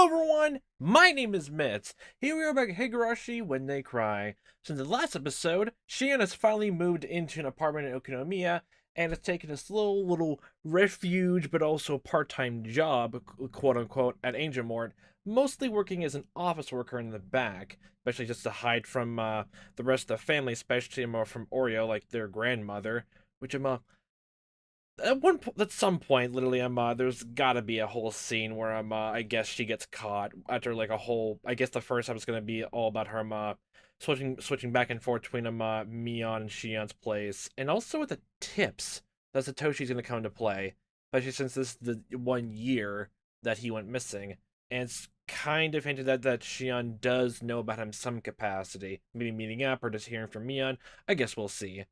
Hello everyone, my name is Mitz. Here we are back at Higurashi When They Cry. Since the last episode, Shion has finally moved into an apartment in Okinomiya and has taken a slow little refuge but also part-time job, quote-unquote, at Angel Mort, mostly working as an office worker in the back, especially just to hide from the rest of the family, especially from Oreo, like their grandmother, which at some point, literally, there's gotta be a whole scene where I guess she gets caught after like a whole. I guess the first time it's gonna be all about her switching back and forth between Mion and Shion's place, and also with the tips that Satoshi's gonna come into play, especially since this is the 1 year that he went missing, and it's kind of hinted that Shion does know about him some capacity, maybe meeting up or just hearing from Mion. I guess we'll see.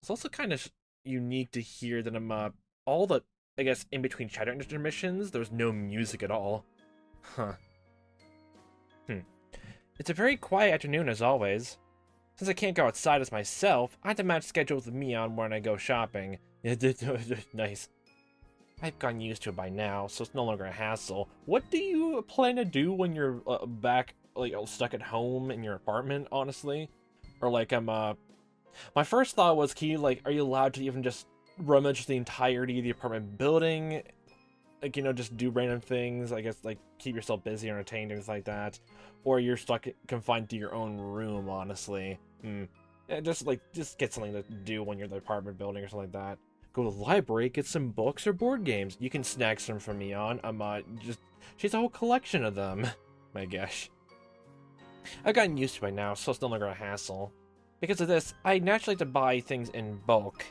It's also kind of unique to hear that all the, I guess, in between chatter intermissions there's no music at all. Huh. It's a very quiet afternoon as always. Since I can't go outside as myself, I have to match schedules with Mion when I go shopping. Nice. I've gotten used to it by now, so it's no longer a hassle. What do you plan to do when you're back, like, stuck at home in your apartment, honestly? Or like my first thought was, are you allowed to even just rummage the entirety of the apartment building? Like, just do random things, I guess, like, keep yourself busy, entertained, things like that. Or you're confined to your own room, honestly. Yeah, just get something to do when you're in the apartment building or something like that. Go to the library, get some books or board games. You can snag some from Mion. She has a whole collection of them. My gosh. I've gotten used to it by now, so it's no longer a hassle. Because of this, I naturally like to buy things in bulk.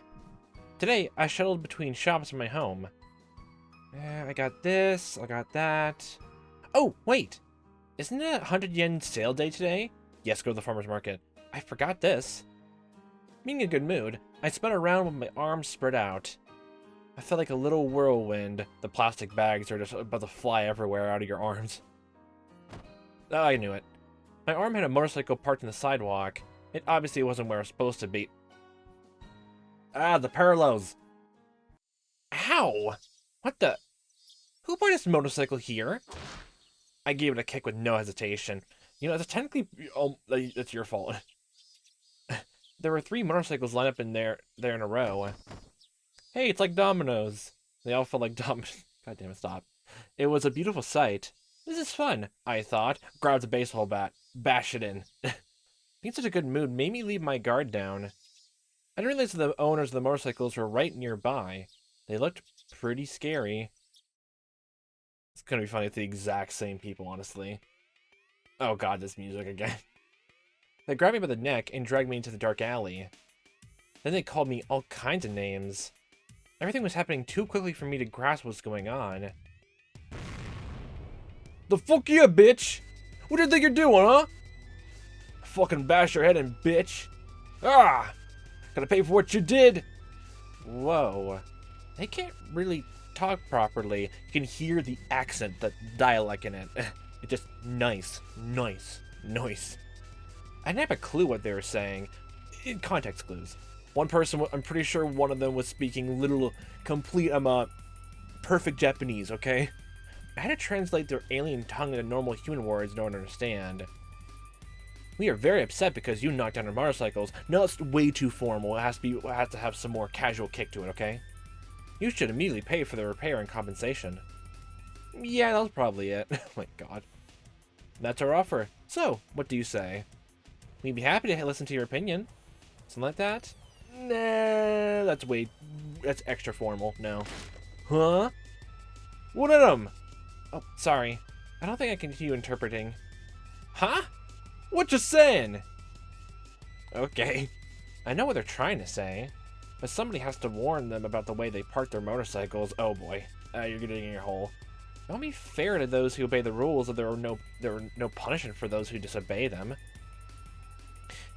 Today, I shuttled between shops in my home. I got this, I got that. Oh, wait! Isn't it a 100 yen sale day today? Yes, go to the farmer's market. I forgot this. Being in a good mood, I spun around with my arms spread out. I felt like a little whirlwind. The plastic bags are just about to fly everywhere out of your arms. Oh, I knew it. My arm had a motorcycle parked on the sidewalk. It obviously wasn't where it was supposed to be. Ah, the parallels. Ow! What the? Who bought this motorcycle here? I gave it a kick with no hesitation. It's technically, it's your fault. There were 3 motorcycles lined up in there in a row. Hey, it's like dominoes. They all felt like dominoes. God damn it, stop. It was a beautiful sight. This is fun, I thought. Grabbed a baseball bat. Bash it in. Being such a good mood made me leave my guard down. I didn't realize the owners of the motorcycles were right nearby. They looked pretty scary. It's gonna be funny if the exact same people, honestly. Oh god, this music again. They grabbed me by the neck and dragged me into the dark alley. Then they called me all kinds of names. Everything was happening too quickly for me to grasp what was going on. The fuck yeah, bitch! What do you think you're doing, huh? Fucking bash your head in, bitch. Ah! Gotta pay for what you did! Whoa. They can't really talk properly. You can hear the accent, the dialect in it. It's just nice. I didn't have a clue what they were saying. In context clues. One person, I'm pretty sure one of them was speaking complete, perfect Japanese, okay? I had to translate their alien tongue into normal human words in order to understand. We are very upset because you knocked down our motorcycles. No, it's way too formal. It has to have some more casual kick to it, okay? You should immediately pay for the repair and compensation. Yeah, that was probably it. Oh my god. That's our offer. So, what do you say? We'd be happy to listen to your opinion. Something like that? Nah, that's extra formal. No. Huh? What at 'em? Oh, sorry. I don't think I can continue interpreting. Huh? What you saying? Okay. I know what they're trying to say, but somebody has to warn them about the way they park their motorcycles. Oh boy. You're getting in your hole. It won't be fair to those who obey the rules that there are no punishment for those who disobey them.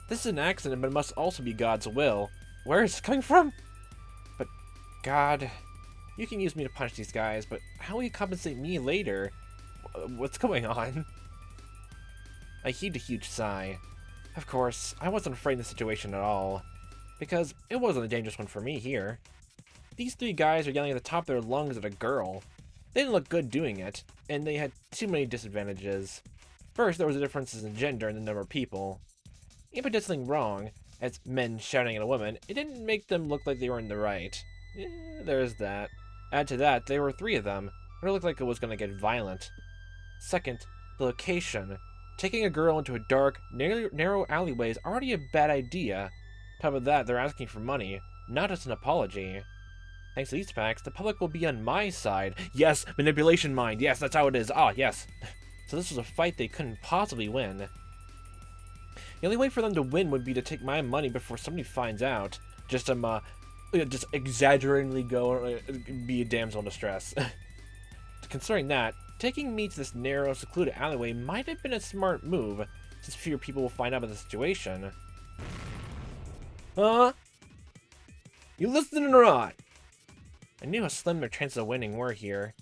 This is an accident, but it must also be God's will. Where is it coming from? But, God, you can use me to punish these guys, but how will you compensate me later? What's going on? I heaved a huge sigh. Of course, I wasn't afraid of the situation at all, because it wasn't a dangerous one for me here. These 3 guys are yelling at the top of their lungs at a girl. They didn't look good doing it, and they had too many disadvantages. First, there was a differences in gender and the number of people. If I did something wrong, as men shouting at a woman, it didn't make them look like they were in the right. There's that. Add to that, there were 3 of them, and it looked like it was going to get violent. Second, the location. Taking a girl into a dark, narrow alleyway is already a bad idea. On top of that, they're asking for money, not just an apology. Thanks to these facts, the public will be on my side. Yes, manipulation mind. Yes, that's how it is. Ah, yes. So this was a fight they couldn't possibly win. The only way for them to win would be to take my money before somebody finds out. Just exaggeratingly go be a damsel in distress. Considering that, taking me to this narrow, secluded alleyway might have been a smart move, since fewer people will find out about the situation. Huh? You listening or not? I knew how slim their chances of winning were here.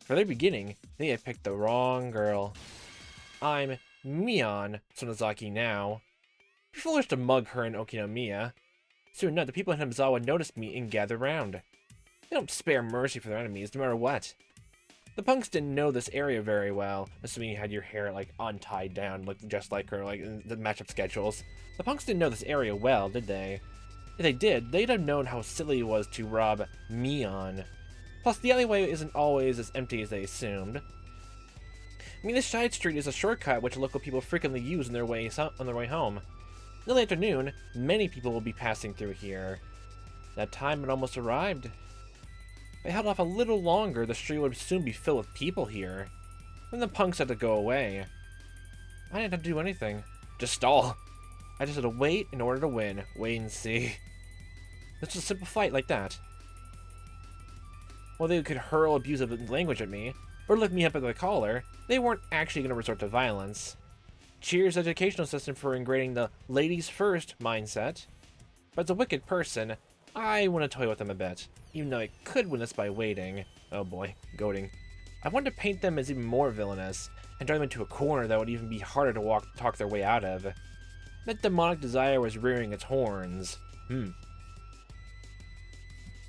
For their beginning, they had picked the wrong girl. I'm Mion Sonozaki now. It'd be foolish to mug her in Okinomiya. Soon enough, the people in Hinamizawa noticed me and gathered round. They don't spare mercy for their enemies, no matter what. The punks didn't know this area very well, assuming you had your hair, like, untied down, just like her, like, in the matchup schedules. The punks didn't know this area well, did they? If they did, they'd have known how silly it was to rob Mion. Plus, the alleyway isn't always as empty as they assumed. I mean, this side street is a shortcut which local people frequently use on their way home. In the afternoon, many people will be passing through here. That time had almost arrived. If I held off a little longer, the street would soon be filled with people here. Then the punks had to go away. I didn't have to do anything. Just stall. I just had to wait in order to win. Wait and see. It's a simple fight like that. While they could hurl abusive language at me, or lift me up at the collar, they weren't actually going to resort to violence. Cheers educational system for ingraining the ladies first mindset. But as a wicked person, I want to toy with them a bit, even though I could win this by waiting. Oh boy, goading. I wanted to paint them as even more villainous, and drive them into a corner that would even be harder to talk their way out of. That demonic desire was rearing its horns.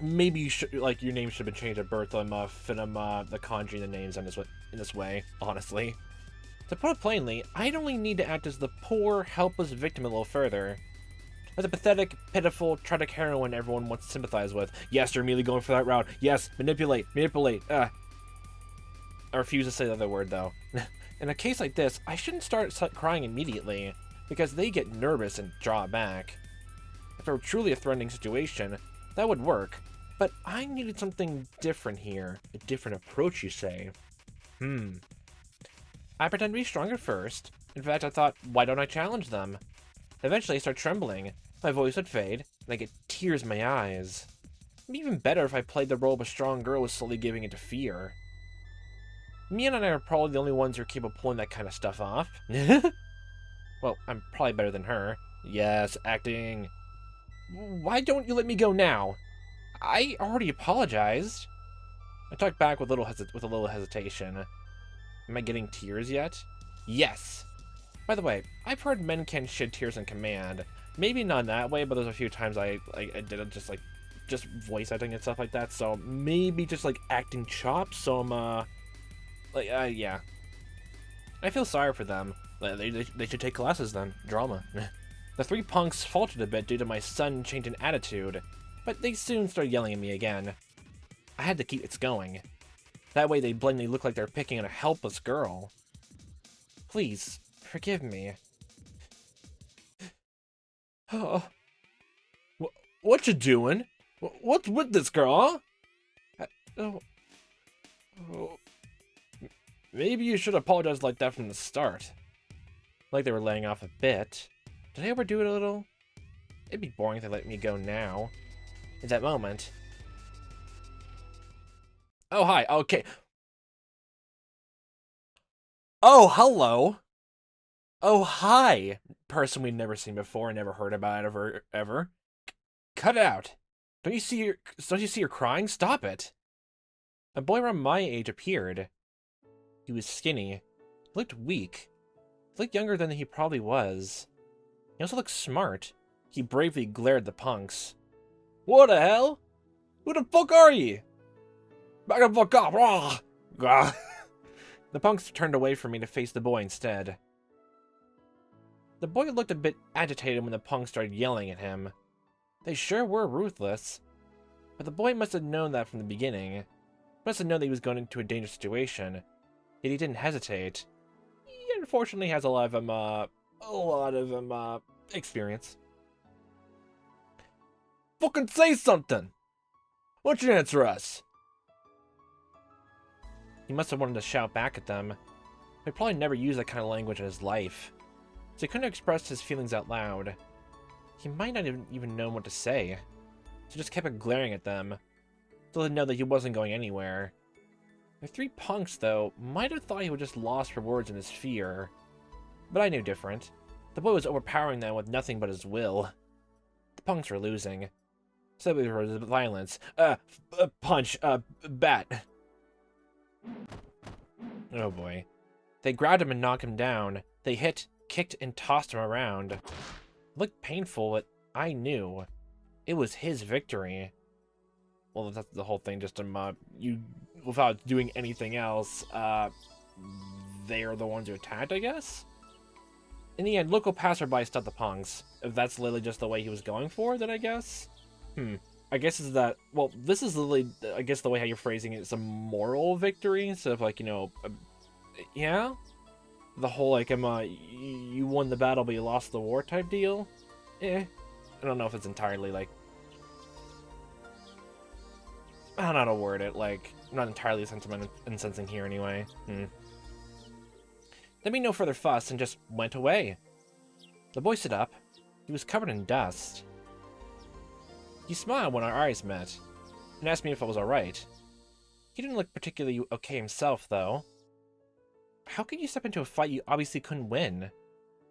Maybe you should, like, your name should have been changed to Bertha, Finama, the kanji, the names in this way, honestly. To put it plainly, I'd only need to act as the poor, helpless victim a little further. As a pathetic, pitiful, tragic heroine everyone wants to sympathize with. Yes, you're immediately going for that route. Yes, manipulate. I refuse to say the other word, though. In a case like this, I shouldn't start crying immediately, because they get nervous and draw back. If it were truly a threatening situation, that would work. But I needed something different here. A different approach, you say. I pretend to be strong at first. In fact, I thought, why don't I challenge them? Eventually, I start trembling. My voice would fade, and I get tears in my eyes. It'd be even better if I played the role of a strong girl with slowly giving into fear. Mion and I are probably the only ones who are capable of pulling that kind of stuff off. Well, I'm probably better than her. Yes, acting. Why don't you let me go now? I already apologized. I talked back with a little hesitation. Am I getting tears yet? Yes. By the way, I've heard men can shed tears on command. Maybe not in that way, but there's a few times I did it just voice acting and stuff like that. So maybe just like acting chops. So I'm yeah. I feel sorry for them. They should take classes then. Drama. The 3 punks faltered a bit due to my sudden change in attitude, but they soon started yelling at me again. I had to keep it going. That way they blatantly look like they're picking on a helpless girl. Please, forgive me. Oh. What you doing? What's with this girl, huh? Maybe you should apologize like that from the start. Like they were laying off a bit. Did I overdo it a little? It'd be boring if they let me go now. At that moment. Oh, hi. Okay. Oh, hello. Oh, hi. Person we've never seen before, never heard about ever. Cut it out. Don't you see her crying? Stop it. A boy around my age appeared. He was skinny. He looked weak. He looked younger than he probably was. He also looked smart. He bravely glared at the punks. What the hell? Who the fuck are you? Back the fuck up! Rah! Gah. The punks turned away from me to face the boy instead. The boy looked a bit agitated when the punks started yelling at him. They sure were ruthless. But the boy must have known that from the beginning. He must have known that he was going into a dangerous situation. Yet he didn't hesitate. He unfortunately has a lot of experience. Fucking say something! Why don't you answer us? He must have wanted to shout back at them. But he probably never used that kind of language in his life. So he couldn't express his feelings out loud. He might not even know what to say. So he just kept glaring at them. So they know that he wasn't going anywhere. The three punks, though, might have thought he was just lost for words in his fear. But I knew different. The boy was overpowering them with nothing but his will. The punks were losing. So there was violence. Punch, bat. Oh boy. They grabbed him and knocked him down. They hit, kicked, and tossed him around. It looked painful, but I knew. It was his victory. Well, that's the whole thing, just without doing anything else, they are the ones who attacked, I guess? In the end, local passerby stopped the punks. If that's literally just the way he was going for, then I guess? I guess is that, well, this is literally, I guess the way how you're phrasing it is a moral victory, instead of like, yeah? The whole, like, you won the battle but you lost the war type deal? I don't know if it's entirely, like, I don't know how to word it, like, I'm not entirely sensing here anyway. There made no further fuss and just went away. The boy stood up. He was covered in dust. He smiled when our eyes met, and asked me if I was alright. He didn't look particularly okay himself, though. How could you step into a fight you obviously couldn't win?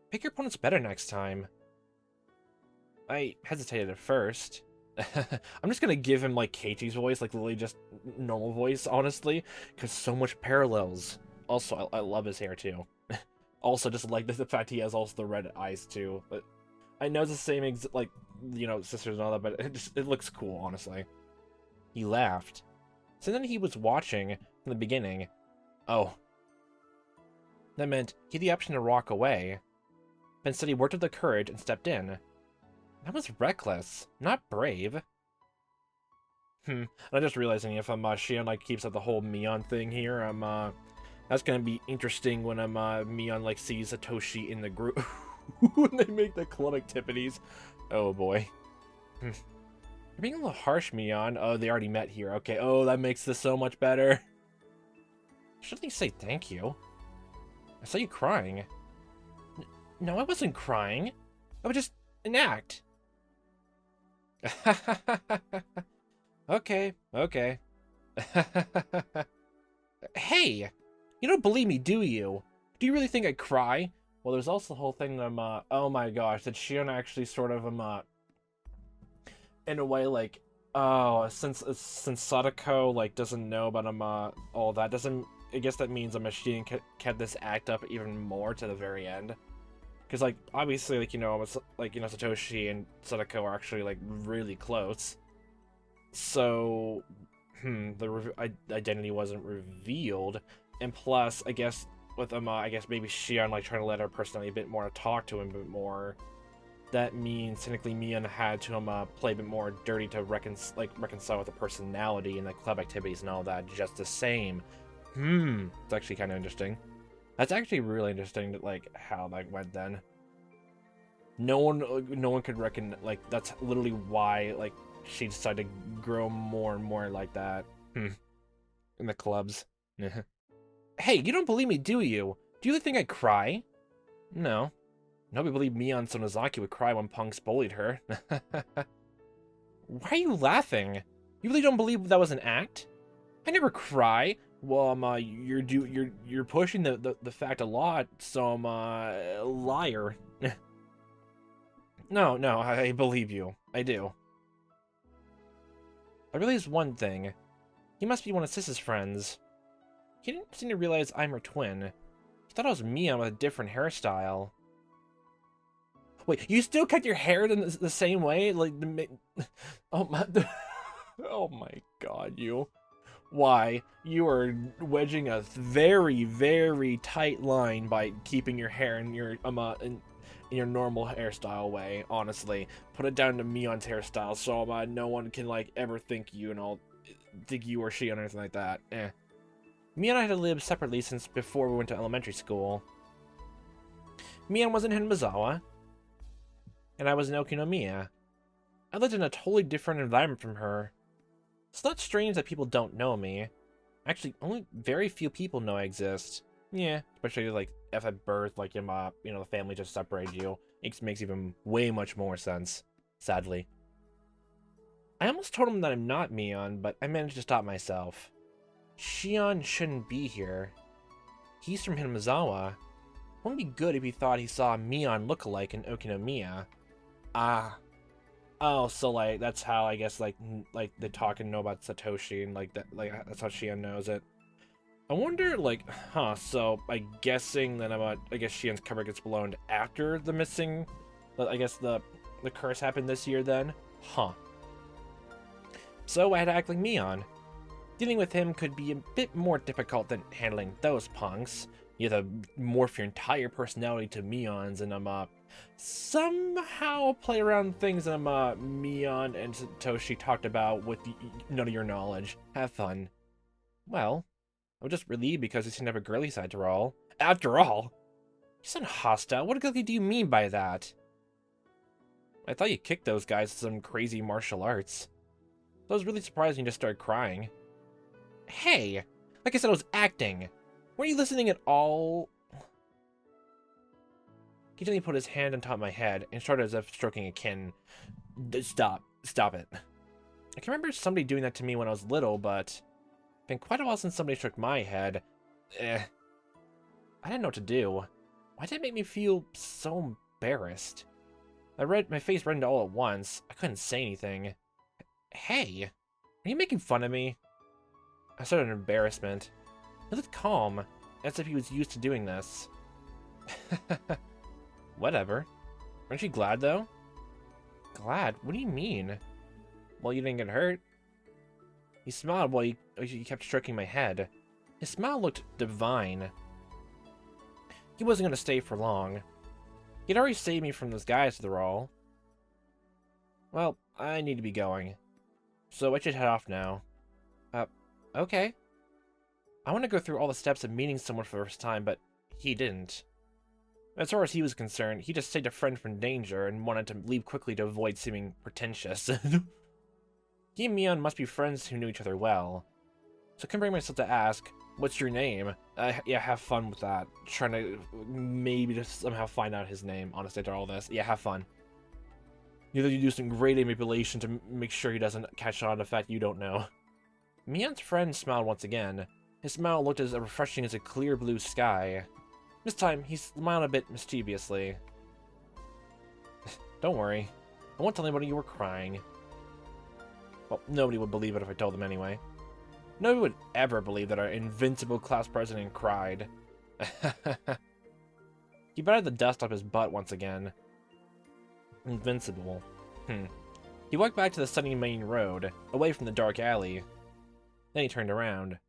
Pick your opponents better next time. I hesitated at first. I'm just gonna give him, like, Keiichi's voice, like, literally just normal voice, honestly, because so much parallels. Also, I love his hair, too. Also, just like the fact he has also the red eyes, too. But I know it's the same, like, sisters and all that, but it looks cool, honestly. He laughed. So then he was watching from the beginning. Oh. That meant he had the option to walk away. But instead he worked up the courage and stepped in. That was reckless, not brave. And I'm just realizing if Shion, like, keeps up the whole Mion thing here, that's gonna be interesting when Mion, like, sees Satoshi in the group when they make the club activities. Oh boy. You're being a little harsh, Mion. Oh, they already met here. Okay. Oh, that makes this so much better. Shouldn't he say thank you? I saw you crying. No, I wasn't crying. I was just an act. Okay. Hey! You don't believe me, do you? Do you really think I cry? Well, there's also the whole thing that, oh my gosh, that Shion actually sort of, in a way, like, oh, since Sadako, like, doesn't know about, all that, I guess that means, Shion kept this act up even more to the very end. Because, like, obviously, like, Satoshi and Sadako are actually, like, really close. So, the identity wasn't revealed. And plus, I guess, with I guess maybe Shion, like, trying to let her personality a bit more, talk to him a bit more. That means, technically, Mion had to, play a bit more dirty to reconcile with the personality and the club activities and all that just the same. It's actually kind of interesting. That's actually really interesting, like, how that went then. No one could reckon, like, that's literally why, like, she decided to grow more and more like that. In the clubs. Hey, you don't believe me, do you? Do you really think I cry? No. Nobody believed Mion Sonozaki would cry when punks bullied her. Why are you laughing? You really don't believe that was an act? I never cry. Well, you're pushing the fact a lot, so I'm a liar. No, I believe you. I do. I realized one thing. He must be one of Sis's friends. He didn't seem to realize I'm her twin. He thought I was Mion with a different hairstyle. Wait, you still cut your hair in the same way? Like, oh my god, you. Why, you are wedging a very, very tight line by keeping your hair in your in your normal hairstyle way. Honestly, put it down to Mion's hairstyle, so no one can like ever think you think you or she or anything like that. Me and I had lived separately since before we went to elementary school. Mion was in Hinamizawa, and I was in Okinomiya. I lived in a totally different environment from her. It's not strange that people don't know me. Actually, only very few people know I exist. Yeah, especially like if at birth, like the family just separated you. It makes even way much more sense, sadly. I almost told him that I'm not Mion, but I managed to stop myself. Shion shouldn't be here. He's from Hinamizawa. Wouldn't be good if he thought he saw a Mion lookalike in Okinomiya. Ah. Oh, so like that's how I guess like they talk and know about Satoshi and like that's how Shion knows it. I wonder like so I guessing that I guess Shion's cover gets blown after the missing I guess the curse happened this year then? So I had to act like Mion. Dealing with him could be a bit more difficult than handling those punks. You have to morph your entire personality to Mion's and somehow play around things that Mion and Satoshi talked about with none of your knowledge. Have fun. Well, I'm just relieved because he seemed to have a girly side to all. After all! You sound hostile. What exactly do you mean by that? I thought you kicked those guys with some crazy martial arts. I was really surprised when you just started crying. Hey! Like I said, I was acting. Weren't you listening at all? He gently put his hand on top of my head and started as if stroking a kitten. Stop it. I can remember somebody doing that to me when I was little, but it's been quite a while since somebody stroked my head. I didn't know what to do. Why did it make me feel so embarrassed? My face reddened all at once. I couldn't say anything. Hey, are you making fun of me? I started in embarrassment. He looked calm, as if he was used to doing this. Whatever. Aren't you glad, though? Glad? What do you mean? Well, you didn't get hurt. He smiled while he kept stroking my head. His smile looked divine. He wasn't going to stay for long. He'd already saved me from those guys after all. Well, I need to be going. So I should head off now. Okay. I want to go through all the steps of meeting someone for the first time, but he didn't. As far as he was concerned, he just saved a friend from danger and wanted to leave quickly to avoid seeming pretentious. He and Mion must be friends who knew each other well. So I can bring myself to ask, what's your name? Yeah, have fun with that. Trying to maybe just somehow find out his name, honestly, after all this. Yeah, have fun. You do some great manipulation to make sure he doesn't catch on to the fact you don't know. Mion's friend smiled once again. His smile looked as refreshing as a clear blue sky. This time, he smiled a bit mischievously. Don't worry. I won't tell anybody you were crying. Well, nobody would believe it if I told them anyway. Nobody would ever believe that our invincible class president cried. He batted the dust off his butt once again. Invincible. He walked back to the sunny main road, away from the dark alley. Then he turned around.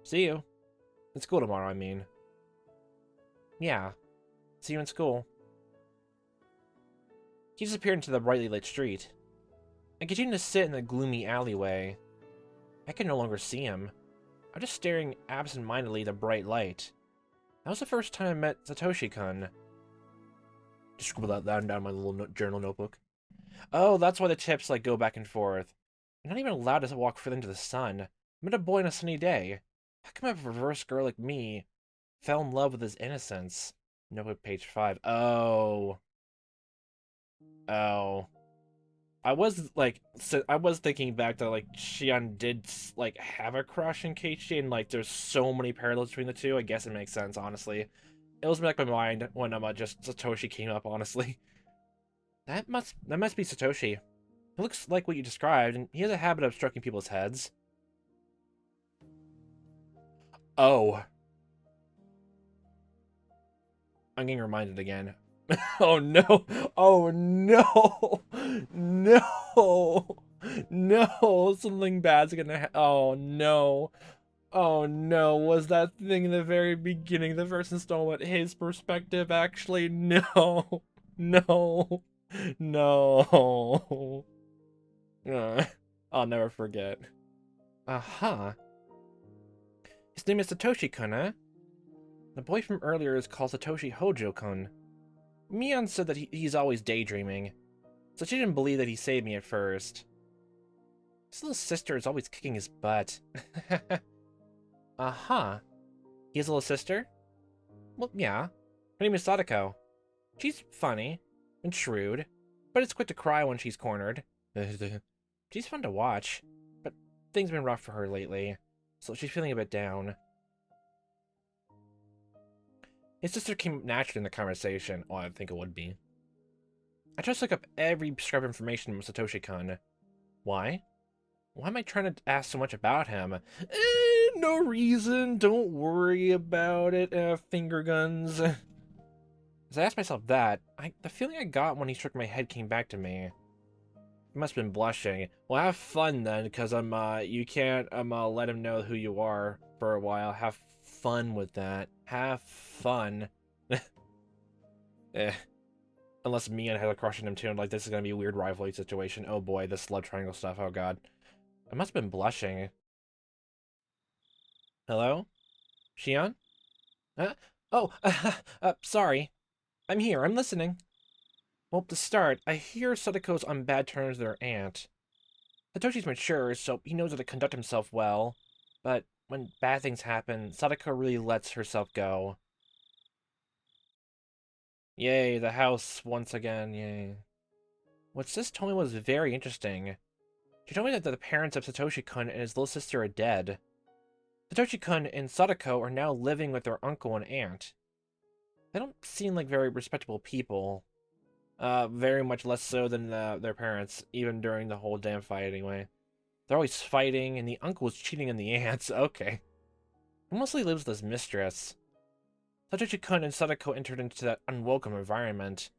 See you. In school tomorrow, I mean. Yeah. See you in school. He disappeared into the brightly lit street. I continued to sit in the gloomy alleyway. I could no longer see him. I was just staring absent-mindedly at the bright light. That was the first time I met Satoshi-kun. Just scribble that down in my little journal notebook. Oh, that's why the chips, go back and forth. I'm not even allowed to walk further into the sun. I met a boy on a sunny day. How come a reverse girl like me fell in love with his innocence? Notebook page 5. Oh. I was thinking back to, Shion did, have a crush on Keiichi, and, there's so many parallels between the two. I guess it makes sense, honestly. It was back in my mind when, just Satoshi came up, honestly. That must be Satoshi. He looks like what you described, and he has a habit of stroking people's heads. Oh. I'm getting reminded again. Oh no! Oh no! No! No, something bad's gonna oh no. Oh no, was that thing in the very beginning, the first installment, his perspective actually? No. No. No. I'll never forget. Uh-huh. His name is Satoshi-kun, huh? The boy from earlier is called Satoshi Hojo-kun. Mion said that he's always daydreaming, so she didn't believe that he saved me at first. His little sister is always kicking his butt. Uh-huh. He has a little sister? Well, yeah. Her name is Sadako. She's funny and shrewd, but it's quick to cry when she's cornered. She's fun to watch, but things have been rough for her lately, so she's feeling a bit down. His sister came naturally in the conversation. Oh, I think it would be. I tried to look up every scrap of information from Satoshi-kun. Why? Why am I trying to ask so much about him? No reason. Don't worry about it, finger guns. As I asked myself that, the feeling I got when he shook my head came back to me. I must have been blushing. Well, have fun then, because you can't let him know who you are for a while. Have fun with that. Have fun. Unless Mion had a crush on him too, and like this is gonna be a weird rivalry situation. Oh boy, this love triangle stuff. Oh god. I must have been blushing. Hello? Shion? Oh, sorry. I'm here, I'm listening. Well, to start, I hear Sadako's on bad terms with her aunt. Satoshi's mature, so he knows how to conduct himself well. But when bad things happen, Sadako really lets herself go. Yay, the house once again, yay. What sis told me was very interesting. She told me that the parents of Satoshi-kun and his little sister are dead. Satoshi-kun and Sadako are now living with their uncle and aunt. They don't seem like very respectable people. Very much less so than their parents, even during the whole damn fight anyway. They're always fighting, and the uncle is cheating on the aunts. Okay. He mostly lives with his mistress. Satoshi-kun and Sadako entered into that unwelcome environment.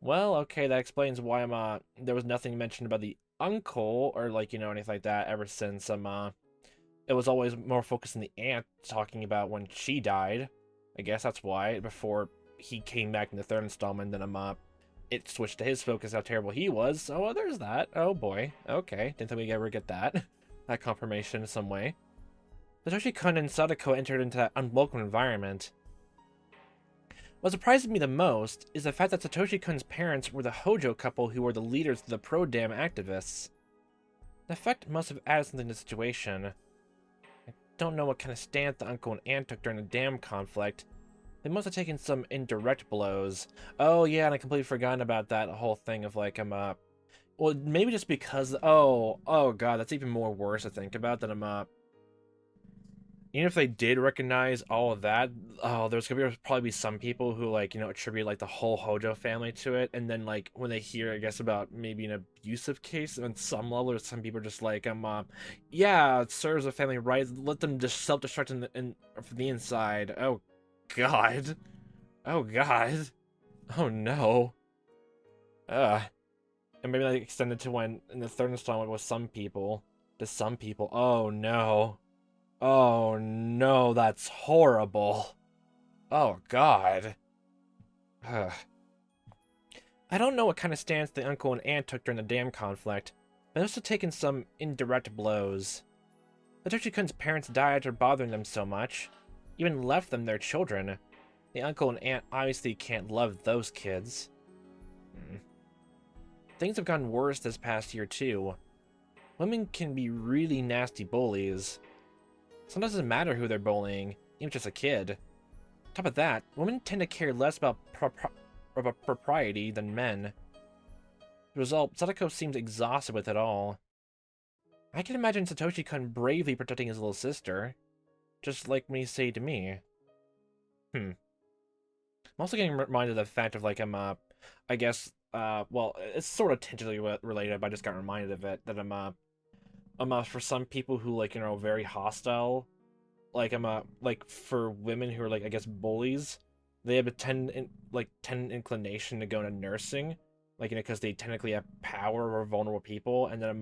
Well, okay, that explains why there was nothing mentioned about the uncle, or like, you know, anything like that ever since, it was always more focused on the aunt talking about when she died. I guess that's why, before he came back in the third installment, then it switched to his focus, how terrible he was. So there's that. Oh boy. Okay. Didn't think we'd ever get that. That confirmation in some way. Satoshi-kun and Sadako entered into that unwelcome environment. What surprises me the most is the fact that Satoshi-kun's parents were the Hojo couple who were the leaders of the pro-dam activists. The effect must have added something to the situation. I don't know what kind of stance the uncle and aunt took during the dam conflict. They must have taken some indirect blows. Oh yeah, and I completely forgot about that whole thing of like, well, maybe just because, oh god, that's even more worse to think about than even if they did recognize all of that, oh, there's gonna probably be some people who, like, you know, attribute like the whole Hojo family to it, and then like when they hear, I guess, about maybe an abusive case on some level, or some people are just like, yeah, it serves a family right. Let them just self-destruct from the inside. Oh god. Oh god. Oh no. And maybe like extended to when in the third installment with some people. To some people. Oh no. Oh no, that's horrible. Oh god. Ugh. I don't know what kind of stance the uncle and aunt took during the dam conflict, but they must have taken some indirect blows. Satoshi-kun's parents died after bothering them so much, even left them their children. The uncle and aunt obviously can't love those kids. Things have gotten worse this past year too. Women can be really nasty bullies. Sometimes it doesn't matter who they're bullying, even just a kid. On top of that, women tend to care less about propriety than men. The result, Sadako seems exhausted with it all. I can imagine Satoshi-kun bravely protecting his little sister, just like when he said to me. I'm also getting reminded of the fact of, like, I guess, well, it's sort of tangentially related, but I just got reminded of it, that, for some people who, like, you know, very hostile, like, like, for women who are, like, I guess, bullies, they have a tend inclination to go into nursing, like, you know, because they technically have power over vulnerable people, and then,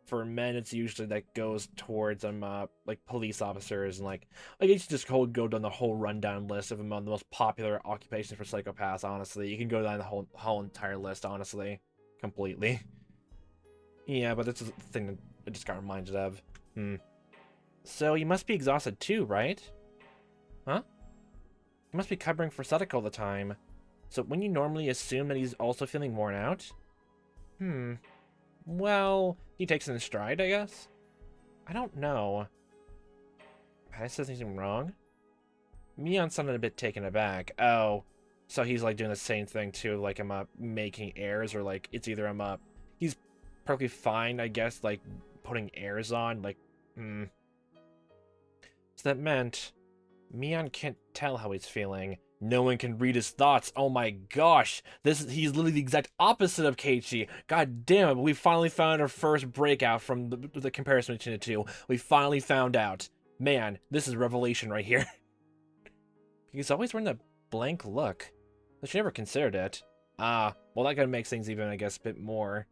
for men, it's usually that goes towards like police officers and like you should just go down the whole rundown list of the most popular occupations for psychopaths. Honestly, you can go down the whole entire list. Honestly, completely. Yeah, but that's the thing that I just got reminded of. So you must be exhausted too, right? Huh? You must be covering for Sadako all the time. So when you normally assume that he's also feeling worn out? Well, he takes it in stride, I guess? I don't know. Have I said anything wrong? Mion sounded a bit taken aback. Oh, so he's like doing the same thing too, like I'm making airs, or like it's either he's perfectly fine, I guess, like putting airs on, like, So that meant Mion can't tell how he's feeling. No one can read his thoughts. Oh my gosh. He's literally the exact opposite of Keiichi. God damn it, we finally found our first breakout from the comparison between the two. We finally found out. Man, this is revelation right here. He's always wearing that blank look. But she never considered it. Well that kind of makes things even, I guess, a bit more.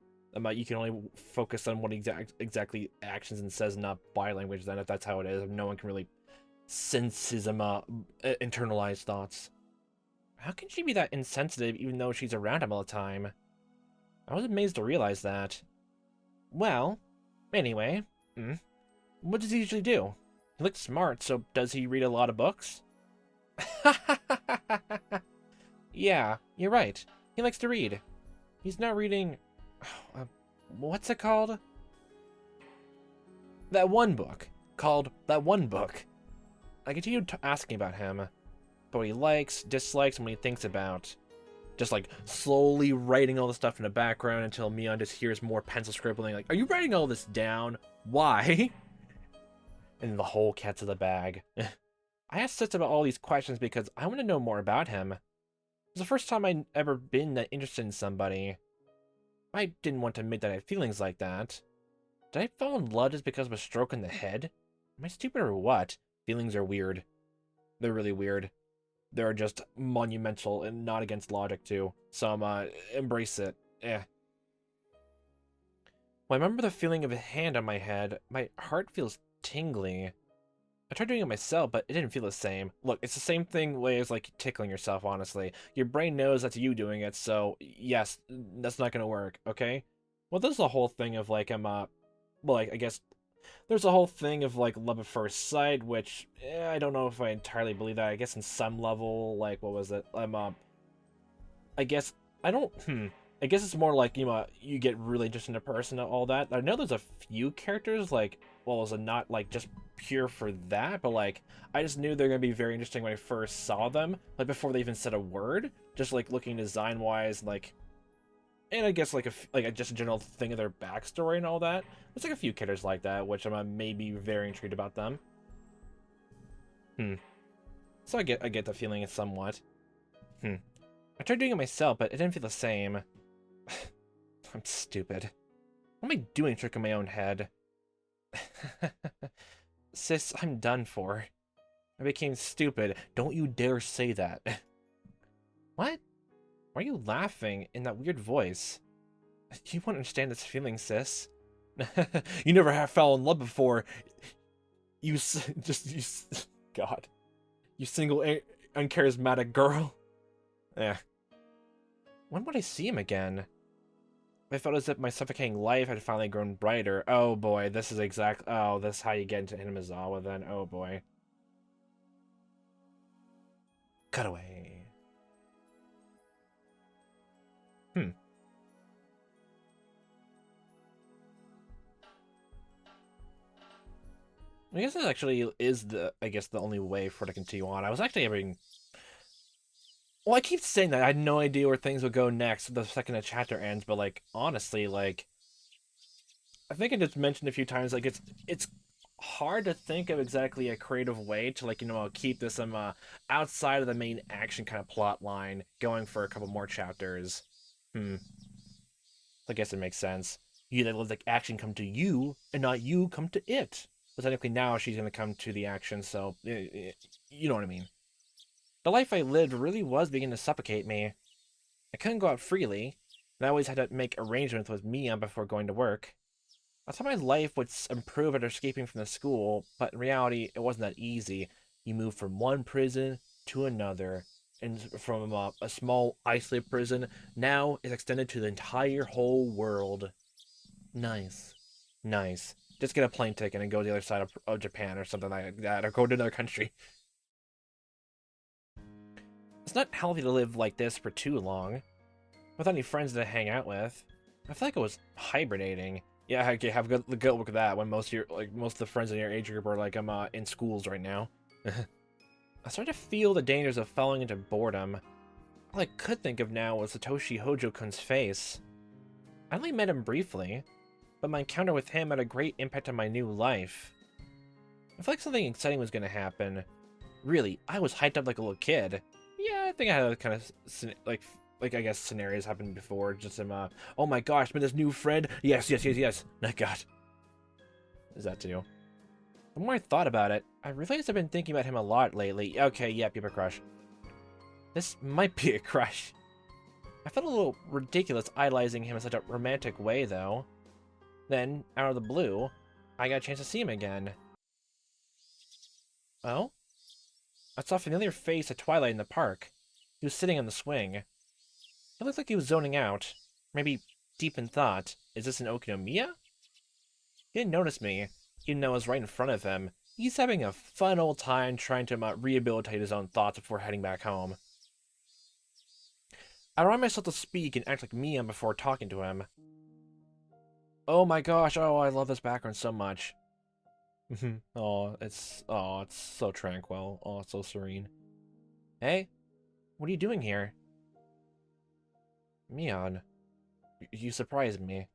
You can only focus on what exactly actions and says, not body language, then, if that's how it is. No one can really sense his internalized thoughts. How can she be that insensitive even though she's around him all the time? I was amazed to realize that. Well, anyway, what does he usually do? He looks smart, so does he read a lot of books? Yeah, you're right. He likes to read. He's not reading... what's it called? That one book. Called That One Book. I continued asking about him. But what he likes, dislikes, and what he thinks about. Just like slowly writing all the stuff in the background until Mion just hears more pencil scribbling, like, are you writing all this down? Why? And the whole cat's in the bag. I asked Sis about all these questions because I want to know more about him. It was the first time I'd ever been that interested in somebody. I didn't want to admit that I had feelings like that. Did I fall in love just because of a stroke in the head? Am I stupid or what? Feelings are weird. They're really weird. They're just monumental and not against logic too. So embrace it. Well, I remember the feeling of a hand on my head. My heart feels tingly. I tried doing it myself, but it didn't feel the same. Look, it's the same thing way as like tickling yourself, honestly. Your brain knows that's you doing it, so yes, that's not gonna work, okay? Well, there's the whole thing of like, well, like, I guess, there's a whole thing of like love at first sight, which, I don't know if I entirely believe that. I guess in some level, like, what was it? I guess, I don't, I guess it's more like, you get really interested in a person and all that. I know there's a few characters, like, well, is it not, like, just pure for that, but, like, I just knew they're gonna be very interesting when I first saw them, like, before they even said a word, just, like, looking design-wise, like, and I guess, like, just a general thing of their backstory and all that. There's, like, a few characters like that, which I'm maybe very intrigued about them. So I get the feeling it's somewhat. I tried doing it myself, but it didn't feel the same. I'm stupid. What am I doing tricking my own head? Sis, I'm done for. I became stupid. Don't you dare say that. What? Why are you laughing in that weird voice? You won't understand this feeling, sis. You never have fell in love before. God. You single, uncharismatic girl. Yeah. When would I see him again? I felt as if my suffocating life had finally grown brighter. Oh boy, this is oh, this is how you get into Hinamizawa then. Oh boy. Cutaway. I guess that actually is the only way for it to continue on. I was actually having... Well, I keep saying that. I had no idea where things would go next the second the chapter ends, but, like, honestly, like... I think I just mentioned a few times, like, it's hard to think of exactly a creative way to, like, keep this outside of the main action kind of plot line going for a couple more chapters. I guess it makes sense. You let the action come to you, and not you come to it. But technically now she's going to come to the action, so you know what I mean. The life I lived really was beginning to suffocate me. I couldn't go out freely, and I always had to make arrangements with Mia before going to work. I thought my life would improve after escaping from the school, but in reality, it wasn't that easy. You moved from one prison to another, and from a small, isolated prison, now it's extended to the entire whole world. Nice. Nice. Just get a plane ticket and go to the other side of Japan or something like that, or go to another country. It's not healthy to live like this for too long, without any friends to hang out with. I feel like I was hibernating. Yeah, okay, have good look at that when most of the friends in your age group are like, I'm in schools right now. I started to feel the dangers of falling into boredom. All I could think of now was Satoshi Hojo-kun's face. I only met him briefly, but my encounter with him had a great impact on my new life. I felt like something exciting was going to happen. Really, I was hyped up like a little kid. Yeah, I think I had a kind of, like I guess scenarios happened before. Just some, oh my gosh, but this new friend. Yes. My God. Is that too? The more I thought about it, I realized I've been thinking about him a lot lately. Okay, yep, you have a crush. This might be a crush. I felt a little ridiculous idolizing him in such a romantic way, though. Then, out of the blue, I got a chance to see him again. Oh? I saw a familiar face at twilight in the park. He was sitting on the swing. It looked like he was zoning out. Maybe deep in thought. Is this an Okinomiya? He didn't notice me, even though I was right in front of him. He's having a fun old time trying to rehabilitate his own thoughts before heading back home. I allowed myself to speak and act like Mia before talking to him. Oh my gosh, oh, I love this background so much. It's so tranquil. Oh, it's so serene. Hey, what are you doing here? Mion, you surprised me.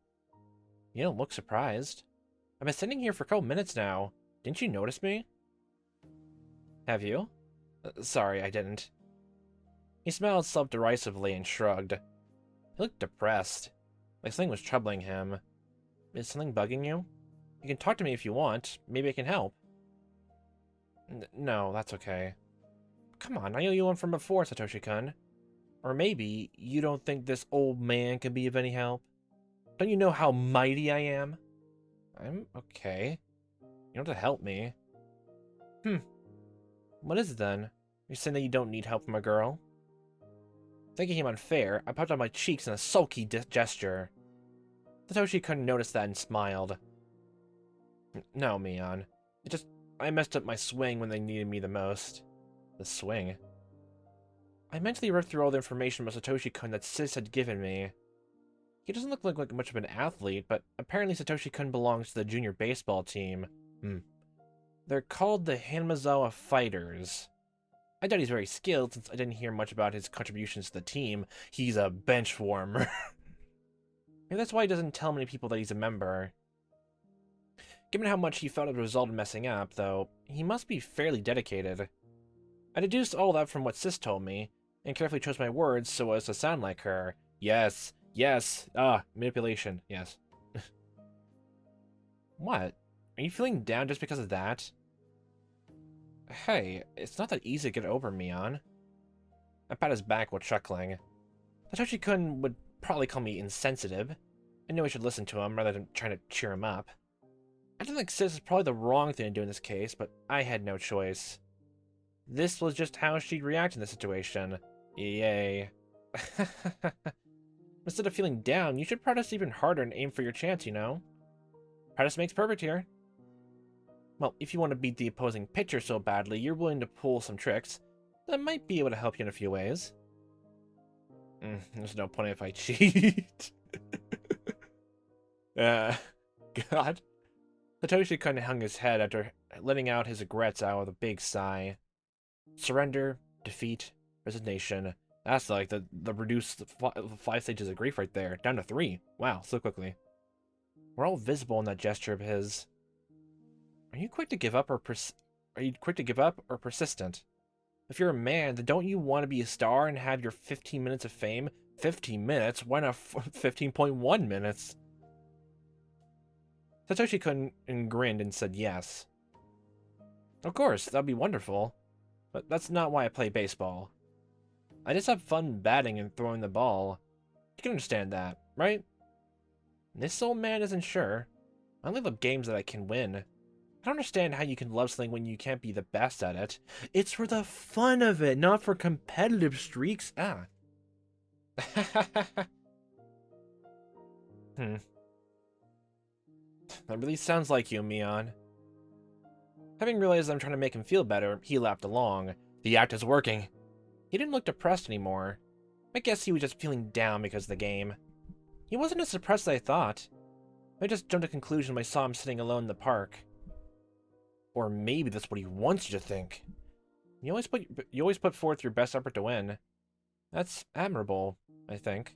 You don't look surprised. I've been sitting here for a couple minutes now. Didn't you notice me? Have you? Sorry, I didn't. He smiled self-derisively and shrugged. He looked depressed, like something was troubling him. Is something bugging you? You can talk to me if you want. Maybe I can help. No, that's okay. Come on, I know you one from before, Satoshi-kun. Or maybe you don't think this old man can be of any help? Don't you know how mighty I am? I'm okay. You don't have to help me. What is it then? You're saying that you don't need help from a girl? Thinking him unfair, I puffed out my cheeks in a sulky gesture. Satoshi couldn't notice that and smiled. No, Mion. I messed up my swing when they needed me the most. The swing? I mentally read through all the information about Satoshi-kun that Sis had given me. He doesn't look like much of an athlete, but apparently Satoshi-kun belongs to the junior baseball team. They're called the Hinamizawa Fighters. I doubt he's very skilled since I didn't hear much about his contributions to the team. He's a bench warmer. Maybe that's why he doesn't tell many people that he's a member. Given how much he felt as a result of messing up, though, he must be fairly dedicated. I deduced all that from what Sis told me, and carefully chose my words so as to sound like her. Yes. Manipulation, yes. What? Are you feeling down just because of that? Hey, it's not that easy to get over, Mion. I pat his back while chuckling. Satoshi-kun would probably call me insensitive. I knew I should listen to him rather than trying to cheer him up. I think Sis is probably the wrong thing to do in this case, but I had no choice. This was just how she'd react in this situation. Yay. Instead of feeling down, you should practice even harder and aim for your chance, you know? Practice makes perfect here. Well, if you want to beat the opposing pitcher so badly, you're willing to pull some tricks. That might be able to help you in a few ways. There's no point if I cheat. God. Satoshi kind of hung his head after letting out his regrets out with a big sigh. Surrender, defeat, resignation. That's like the reduced 5 stages of grief right there. Down to 3. Wow, so quickly. We're all visible in that gesture of his. Are you quick to give up or persistent? If you're a man, then don't you want to be a star and have your 15 minutes of fame? 15 minutes? Why not 15.1 minutes? Satoshi grinned and said yes. Of course, that'd be wonderful. But that's not why I play baseball. I just have fun batting and throwing the ball. You can understand that, right? This old man isn't sure. I only love games that I can win. I don't understand how you can love something when you can't be the best at it. It's for the fun of it, not for competitive streaks. Ah. That really sounds like you, Mion. Having realized I'm trying to make him feel better, he laughed along. The act is working. He didn't look depressed anymore. I guess he was just feeling down because of the game. He wasn't as depressed as I thought. I just jumped to a conclusion when I saw him sitting alone in the park. Or maybe that's what he wants you to think. You always put forth your best effort to win. That's admirable, I think.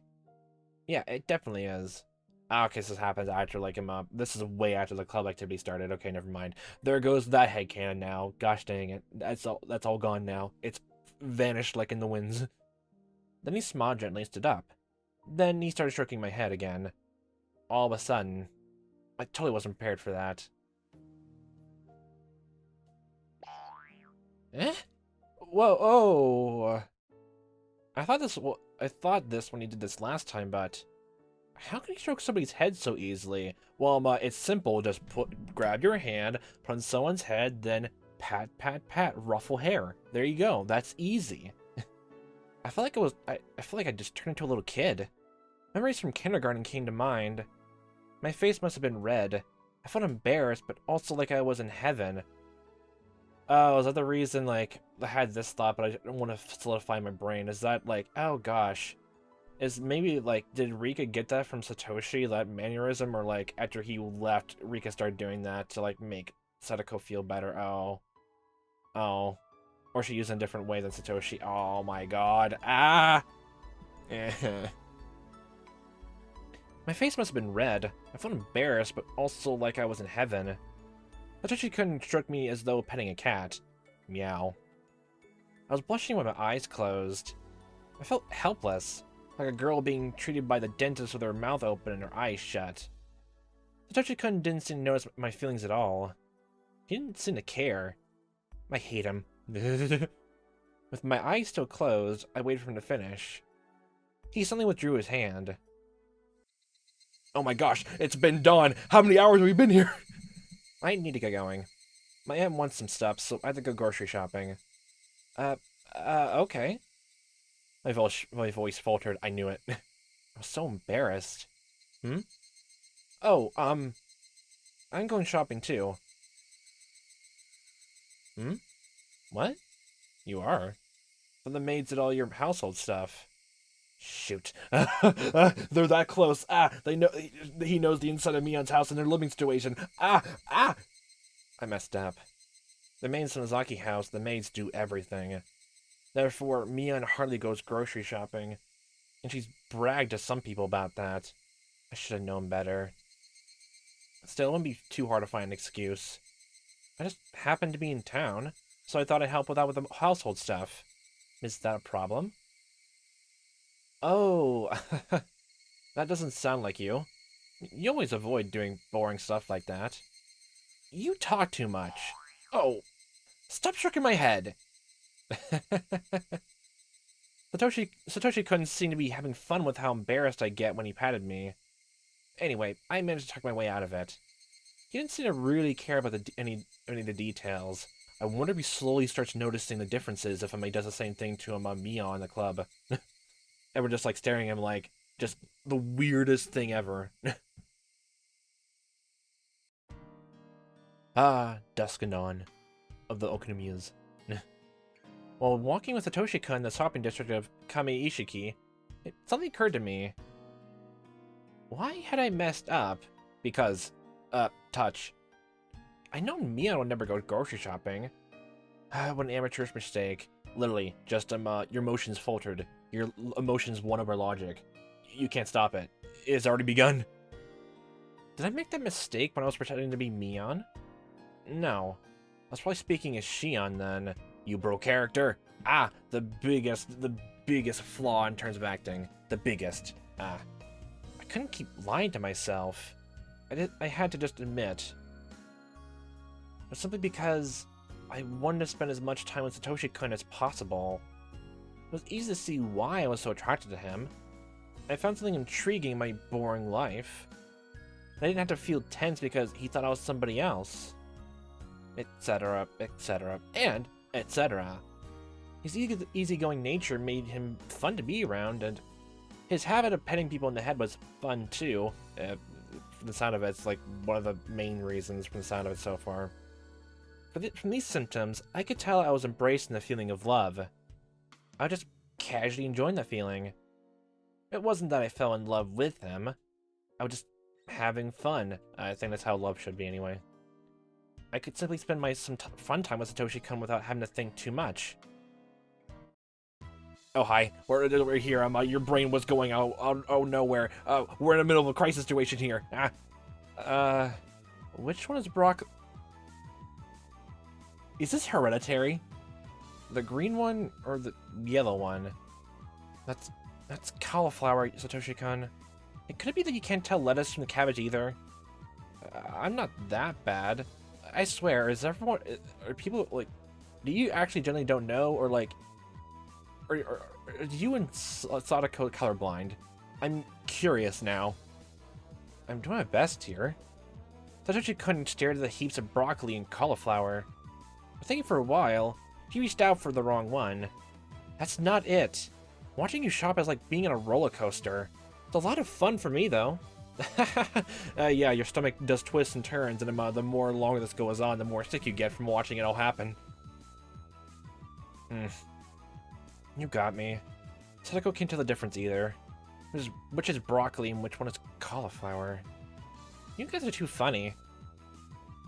Yeah, it definitely is. Ah, okay, so this happens after, like, this is way after the club activity started. Okay, never mind. There goes that headcanon now. Gosh dang it. That's all gone now. It's vanished like in the winds. Then he smiled gently and stood up. Then he started stroking my head again. All of a sudden. I totally wasn't prepared for that. Eh? Whoa, oh. I thought this when he did this last time, but how can he stroke somebody's head so easily? Well, it's simple. Just grab your hand, put on someone's head, then pat, pat, pat, ruffle hair. There you go. That's easy. I feel like I just turned into a little kid. Memories from kindergarten came to mind. My face must have been red. I felt embarrassed, but also like I was in heaven. Oh, is that the reason, like, I had this thought, but I don't want to solidify my brain? Is that, like, oh gosh. Is maybe, like, did Rika get that from Satoshi, that mannerism, or, like, after he left, Rika started doing that to, like, make Sadako feel better? Oh. Oh. Or she used it in a different way than Satoshi. Oh my god. Ah! My face must have been red. I felt embarrassed, but also like I was in heaven. Satoshi couldn't stroke me as though petting a cat. Meow. I was blushing with my eyes closed. I felt helpless, like a girl being treated by the dentist with her mouth open and her eyes shut. Satoshi-kun didn't seem to notice my feelings at all. He didn't seem to care. I hate him. With my eyes still closed, I waited for him to finish. He suddenly withdrew his hand. Oh my gosh, it's been dawn! How many hours have we been here? I need to get going. My aunt wants some stuff, so I have to go grocery shopping. Okay. My voice faltered. I knew it. I was so embarrassed. Oh, I'm going shopping too. What? You are? But the maids did all your household stuff. Shoot. They're that close. They know. He knows the inside of Mion's house and their living situation. I messed up. The maids in the Zaki house, the maids do everything. Therefore, Mion hardly goes grocery shopping. And she's bragged to some people about that. I should have known better. Still, it wouldn't be too hard to find an excuse. I just happened to be in town, so I thought I'd help with the household stuff. Is that a problem? Oh, that doesn't sound like you. You always avoid doing boring stuff like that. You talk too much. Oh, stop stroking my head. Satoshi couldn't seem to be having fun with how embarrassed I get when he patted me. Anyway, I managed to talk my way out of it. He didn't seem to really care about any of the details. I wonder if he slowly starts noticing the differences if somebody does the same thing to him on Mion in the club. And we're just like staring at him like, just the weirdest thing ever. Dusk and dawn of the Okonomiyas. While walking with Satoshi-kun in the shopping district of Kame-ishiki, something occurred to me. Why had I messed up? Because, touch. I know Mion would never go grocery shopping. What an amateurish mistake. Literally, just, your emotions faltered. Your emotions won over logic. You can't stop it. It's already begun. Did I make that mistake when I was pretending to be Mion? No. I was probably speaking as Shion then. You bro character. The biggest flaw in terms of acting. The biggest. I couldn't keep lying to myself. I had to just admit. But simply because I wanted to spend as much time with Satoshi-kun as possible. It was easy to see why I was so attracted to him. I found something intriguing in my boring life. I didn't have to feel tense because he thought I was somebody else. Etc., etc., and etc. His easygoing nature made him fun to be around, and his habit of petting people in the head was fun too. From the sound of it, it's like one of the main reasons from the sound of it so far. From these symptoms, I could tell I was embracing the feeling of love. I was just casually enjoying that feeling. It wasn't that I fell in love with him. I was just having fun. I think that's how love should be anyway. I could simply spend some fun time with Satoshi-kun without having to think too much. Oh, hi. We're here. Your brain was going nowhere. We're in the middle of a crisis situation here. Which one is Brock? Is this hereditary? The green one or the yellow one? That's cauliflower, Satoshi-kun. Could it be that you can't tell lettuce from the cabbage either? I'm not that bad. I swear, are people, like, do you actually generally don't know, or, like, are you and Sadako colorblind? I'm curious now. I'm doing my best here. Satoshi-kun stared at the heaps of broccoli and cauliflower. I think for a while, he reached out for the wrong one. That's not it. Watching you shop is like being in a roller coaster. It's a lot of fun for me, though. Yeah, your stomach does twists and turns, and the more longer this goes on, the more sick you get from watching it all happen. You got me. Sadako can't tell the difference either. Which is broccoli and which one is cauliflower. You guys are too funny.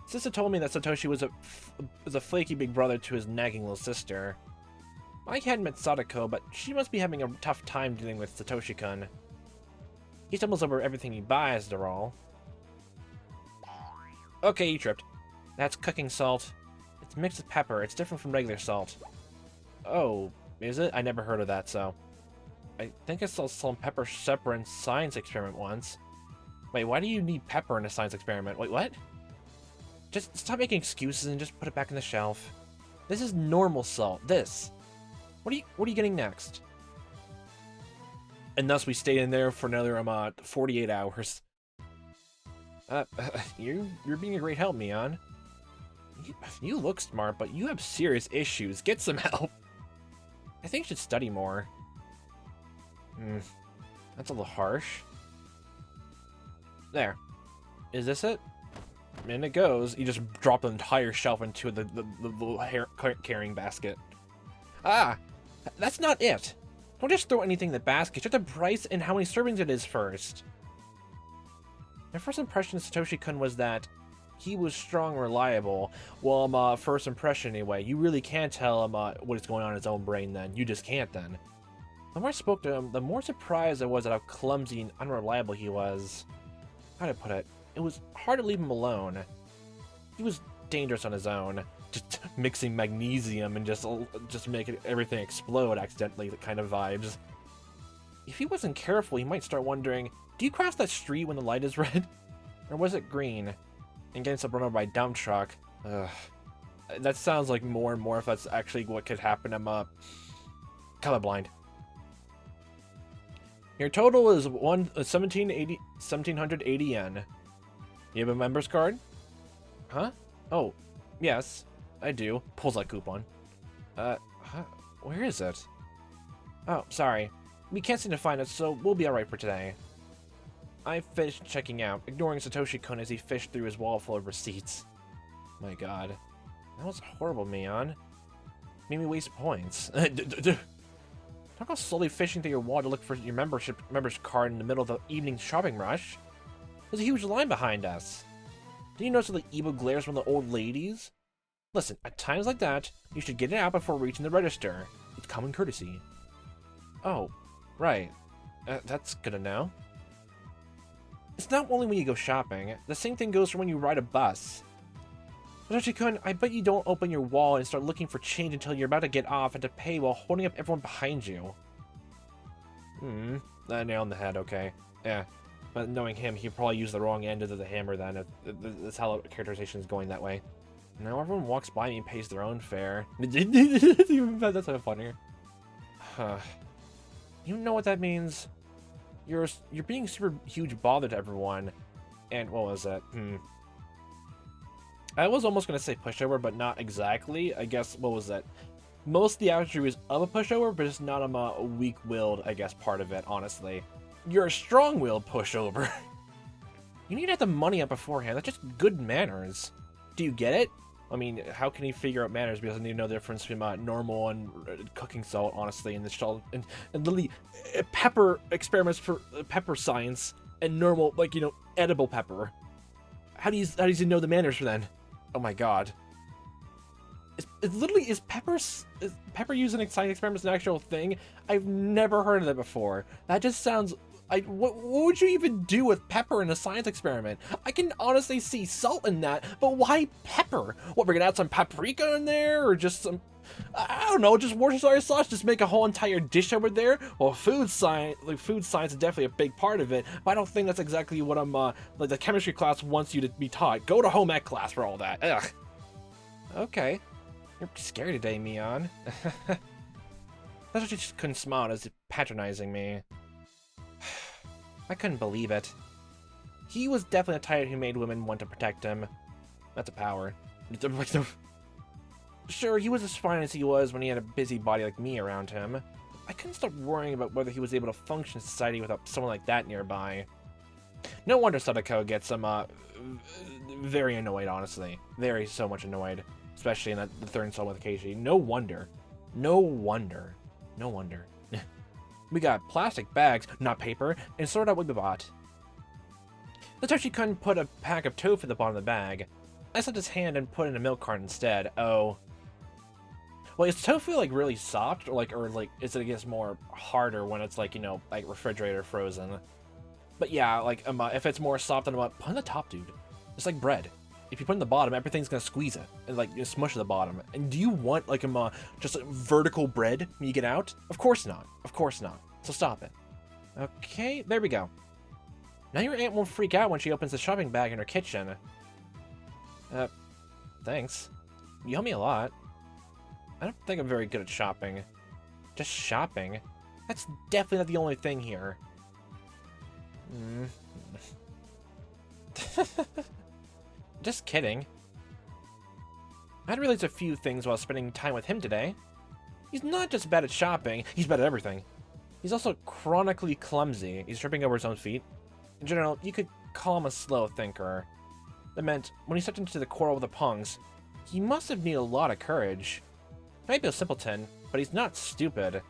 Sister told me that Satoshi was a flaky big brother to his nagging little sister. I hadn't met Sadako, but she must be having a tough time dealing with Satoshi-kun. He stumbles over everything he buys, after all. Okay, you tripped. That's cooking salt. It's mixed with pepper. It's different from regular salt. Oh, is it? I never heard of that, so... I think I saw salt and pepper separate in science experiment once. Wait, why do you need pepper in a science experiment? Wait, what? Just stop making excuses and just put it back in the shelf. This is normal salt. This. What are you getting next? And thus we stayed in there for another 48 hours. You're being a great help, Mion. You look smart, but you have serious issues. Get some help. I think you should study more. That's a little harsh. There. Is this it? And it goes. You just drop the entire shelf into the little carrying basket. Ah! That's not it! Don't just throw anything in the basket. Check the price and how many servings it is first. My first impression of Satoshi-kun was that he was strong and reliable. Well, first impression anyway. You really can't tell him what is going on in his own brain then. You just can't then. The more I spoke to him, the more surprised I was at how clumsy and unreliable he was. How'd I put it? It was hard to leave him alone. He was dangerous on his own. Just mixing magnesium and just making everything explode accidentally, the kind of vibes. If he wasn't careful, he might start wondering, do you cross that street when the light is red? Or was it green? And getting run over by a dump truck. Ugh. That sounds like more and more if that's actually what could happen. I'm colorblind. Your total is 1780 yen. You have a member's card? Huh? Oh, yes, I do. Pulls that coupon. Where is it? Oh, sorry. We can't seem to find it, so we'll be alright for today. I finished checking out, ignoring Satoshi-kun as he fished through his wall full of receipts. My god. That was horrible, Mion. Made me waste points. Don't go slowly fishing through your wall to look for your member's card in the middle of the evening shopping rush. There's a huge line behind us. Do you notice the evil glares from the old ladies? Listen, at times like that, you should get it out before reaching the register. It's common courtesy. Oh, right. That's good to know. It's not only when you go shopping. The same thing goes for when you ride a bus. Satoshi-kun, I bet you don't open your wallet and start looking for change until you're about to get off and to pay while holding up everyone behind you. Nail on the head, okay. Yeah. But knowing him, he'd probably use the wrong end of the hammer then. That's how the characterization is going that way. Now everyone walks by me and pays their own fare. That's so funny. You know what that means? You're being super huge bother to everyone. And what was it? I was almost going to say pushover, but not exactly. I guess, what was it? Most of the attributes of a pushover, but just not a weak-willed, I guess, part of it, honestly. You're a strong-willed pushover. You need to have the money up beforehand. That's just good manners. Do you get it? I mean, how can he figure out manners? Because I need to know the difference between normal and cooking salt, honestly, and literally pepper experiments for pepper science and normal, like, you know, edible pepper. How does he know the manners for then? Oh my god. Is pepper used in science experiments an actual thing? I've never heard of that before. That just sounds... what would you even do with pepper in a science experiment? I can honestly see salt in that, but why pepper? What, we're gonna add some paprika in there, or just some... I don't know, just Worcestershire sauce, just make a whole entire dish over there? Well, food science is definitely a big part of it, but I don't think that's exactly what like the chemistry class wants you to be taught. Go to home ec class for all that. Ugh. Okay. You're scary today, Mion. That's what you just couldn't smile as patronizing me. I couldn't believe it. He was definitely a tyrant who made women want to protect him. That's a power. Sure, he was as fine as he was when he had a busy body like me around him. I couldn't stop worrying about whether he was able to function in society without someone like that nearby. No wonder Sadako gets very annoyed, honestly. So much annoyed. Especially in the third installment with Keiichi. No wonder. No wonder. No wonder. We got plastic bags, not paper, and sorted out what we bought. Satoshi-kun put a pack of tofu at the bottom of the bag. I slipped his hand and put in a milk carton instead. Oh. Well, is tofu, like, really soft? Or is it, I guess, more harder when it's, like, you know, like, refrigerator frozen? But yeah, like, if it's more soft than put on the top, dude. It's like bread. If you put it in the bottom, everything's gonna squeeze it and like smush at the bottom. And do you want like just vertical bread when you get out? Of course not. Of course not. So stop it. Okay, there we go. Now your aunt won't freak out when she opens the shopping bag in her kitchen. Thanks. You help me a lot. I don't think I'm very good at shopping. Just shopping? That's definitely not the only thing here. Just kidding. I'd realized a few things while spending time with him today. He's not just bad at shopping, he's bad at everything. He's also chronically clumsy. He's tripping over his own feet. In general, you could call him a slow thinker. That meant, when he stepped into the quarrel with the Pongs, he must have needed a lot of courage. He might be a simpleton, but he's not stupid.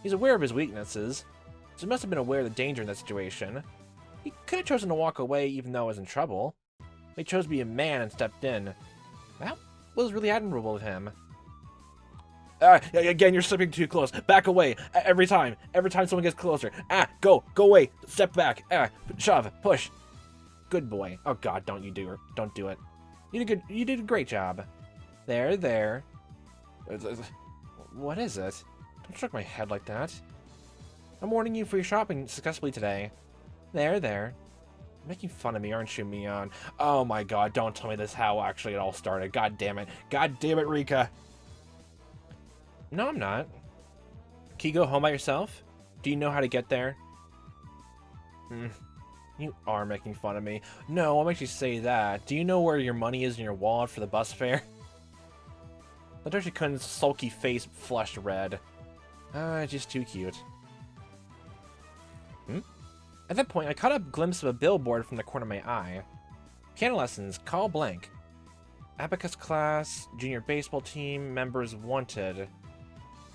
He's aware of his weaknesses, so he must have been aware of the danger in that situation. He could have chosen to walk away even though he was in trouble. He chose to be a man and stepped in. That was really admirable of him. Again, you're slipping too close. Back away. Every time someone gets closer. Go away. Step back. Shove. Push. Good boy. Oh god, don't do it. You did a great job. There. What is it? Don't shake my head like that. I'm warning you for your shopping successfully today. There. Making fun of me, aren't you, Mion? Oh my god, don't tell me this how actually it all started. God damn it, Rika. No, I'm not. Can you go home by yourself? Do you know how to get there? You are making fun of me. No, I'll make you say that. Do you know where your money is in your wallet for the bus fare? Satoshi-kun's sulky face flushed red. Just too cute. At that point, I caught a glimpse of a billboard from the corner of my eye. Piano lessons, call blank. Abacus class, junior baseball team, members wanted.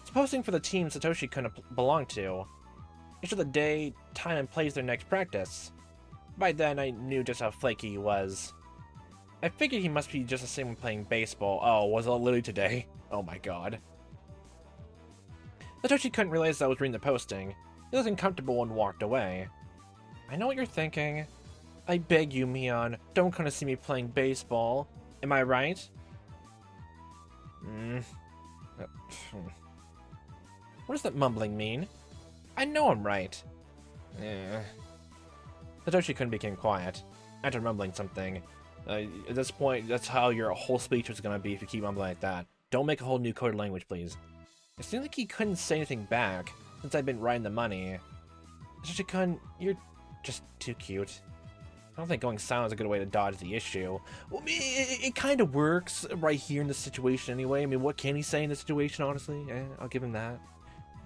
It's posting for the team Satoshi-kun belonged to. It showed the day, time, and place their next practice. By then, I knew just how flaky he was. I figured he must be just the same when playing baseball. Oh, was it literally today? Oh my god. Satoshi couldn't realize I was reading the posting. He looked uncomfortable and walked away. I know what you're thinking. I beg you, Mion, don't come to see me playing baseball. Am I right? What does that mumbling mean? I know I'm right. Satoshi-kun became quiet, after mumbling something. At this point, that's how your whole speech was gonna be if you keep mumbling like that. Don't make a whole new coded language, please. It seemed like he couldn't say anything back, since I'd been writing the money. Satoshi-kun, you're just too cute. I don't think going silent is a good way to dodge the issue. Well, I mean, it kind of works right here in this situation anyway. I mean, what can he say in this situation, honestly? I'll give him that.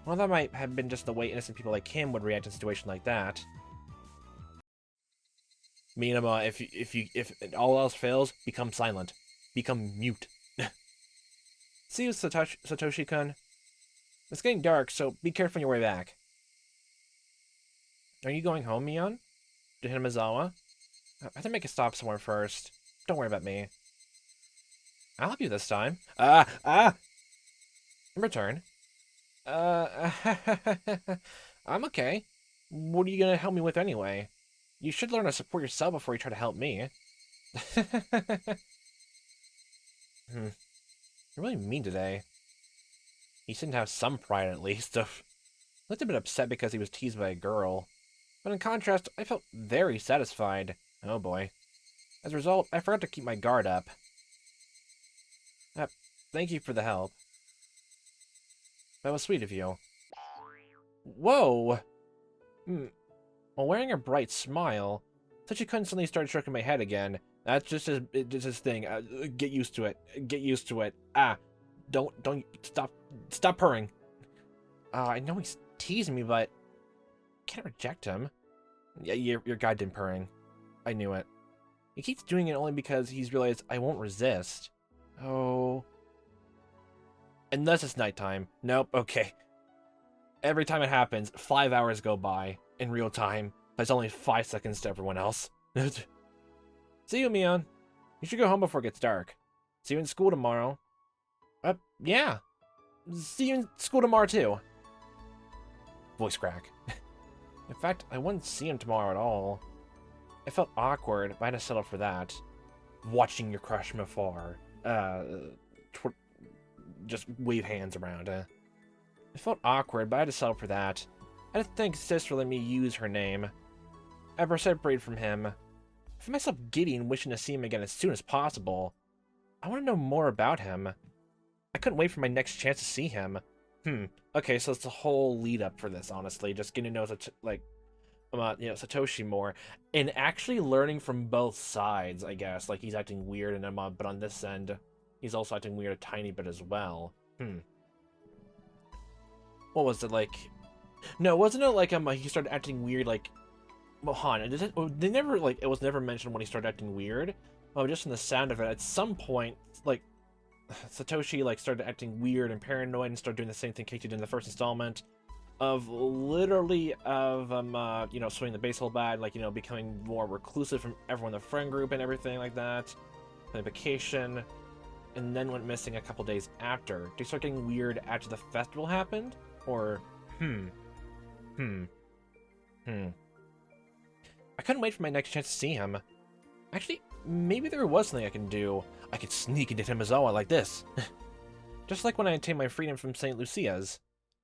Well, that might have been just the way innocent people like him would react in a situation like that. Minima, if all else fails, become silent. Become mute. See you, Satoshi-kun. It's getting dark, so be careful on your way back. Are you going home, Mion? To Hinamizawa? I have to make a stop somewhere first. Don't worry about me. I'll help you this time. In return. I'm okay. What are you gonna help me with anyway? You should learn to support yourself before you try to help me. You're really mean today. He seemed to have some pride at least. I looked a bit upset because he was teased by a girl. But in contrast, I felt very satisfied. Oh boy. As a result, I forgot to keep my guard up. Thank you for the help. That was sweet of you. Whoa! While wearing a bright smile, Satoshi-kun suddenly started stroking my head again. That's just his thing. Get used to it. Get used to it. Don't stop purring. I know he's teasing me, but I can't reject him. Yeah, your goddamn purring. I knew it. He keeps doing it only because he's realized I won't resist. Oh. Unless it's nighttime. Nope, okay. Every time it happens, 5 hours go by in real time, but it's only 5 seconds to everyone else. See you, Mion. You should go home before it gets dark. See you in school tomorrow. Yeah. See you in school tomorrow, too. Voice crack. In fact, I wouldn't see him tomorrow at all. It felt awkward, but I had to settle for that. Watching your crush from afar. Just wave hands around. It felt awkward, but I had to settle for that. I had to thank Sis for letting me use her name. I was separated from him. I found myself giddy and wishing to see him again as soon as possible. I want to know more about him. I couldn't wait for my next chance to see him. Okay, so it's the whole lead up for this, honestly. Just getting to know, Satoshi more. And actually learning from both sides, I guess. Like, he's acting weird, but on this end, he's also acting weird a tiny bit as well. What was it, like... No, wasn't it like, he started acting weird, like... Well, they never, it was never mentioned when he started acting weird. Oh, just in the sound of it, at some point, Satoshi, started acting weird and paranoid and started doing the same thing Keiichi did in the first installment. Of swinging the baseball bat, becoming more reclusive from everyone in the friend group and everything like that. Playing vacation. And then went missing a couple days after. Did he start getting weird after the festival happened? Or, I couldn't wait for my next chance to see him. Actually, maybe there was something I can do. I could sneak into Hinamizawa like this. Just like when I attained my freedom from St. Lucia's.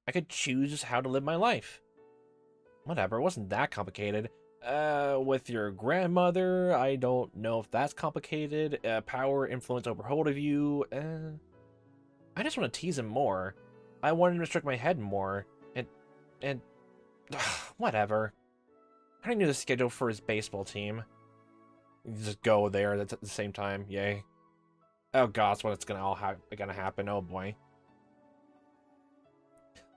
I could choose how to live my life. Whatever, it wasn't that complicated. With your grandmother, I don't know if that's complicated. Power, influence over hold of you. I just want to tease him more. I wanted him to stroke my head more. And whatever. I already knew the schedule for his baseball team. You just go there at the same time. Yay. Oh god, that's when it's gonna happen. Oh boy.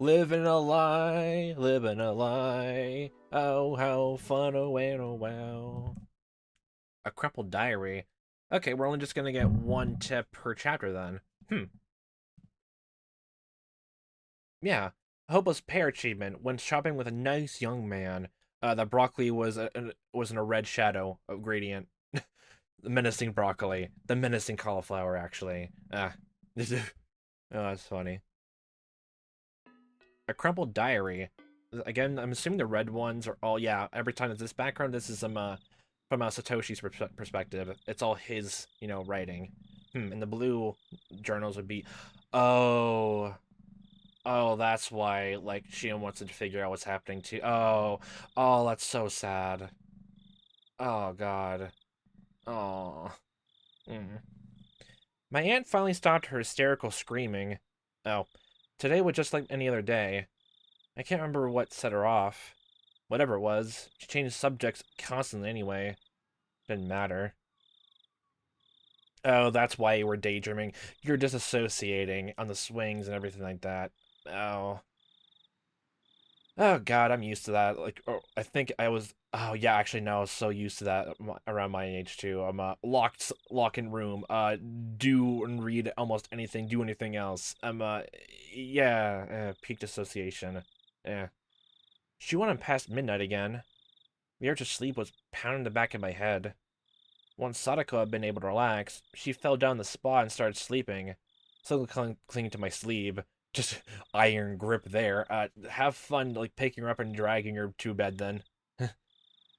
Living a lie, living a lie. Oh, how fun, oh, and oh, wow. A crumpled diary. Okay, we're only just gonna get one tip per chapter then. Yeah. A hopeless pear achievement when shopping with a nice young man. The broccoli was in a red shadow of gradient. The menacing broccoli. The menacing cauliflower, actually. Oh, that's funny. A crumpled diary. Again, I'm assuming the red ones are all, yeah, every time there's this background, this is from Satoshi's perspective. It's all his, writing. And the blue journals would be, oh, that's why, Shion wants to figure out what's happening too. Oh, that's so sad. Oh, God. Oh. My aunt finally stopped her hysterical screaming. Oh, today was just like any other day. I can't remember what set her off. Whatever it was, she changed subjects constantly anyway. Didn't matter. Oh, that's why you were daydreaming. You're disassociating on the swings and everything like that. Oh. Oh god, I'm used to that. Like, oh, I think I was. Oh yeah, actually no, I was so used to that around my age too. I'm lock in room. Do and read almost anything. Do anything else. Yeah. Peak dissociation. Yeah. She went on past midnight again. The urge to sleep was pounding the back of my head. Once Sadako had been able to relax, she fell down the spot and started sleeping. Still clinging to my sleeve. Just iron grip there. Have fun, like, picking her up and dragging her to bed then.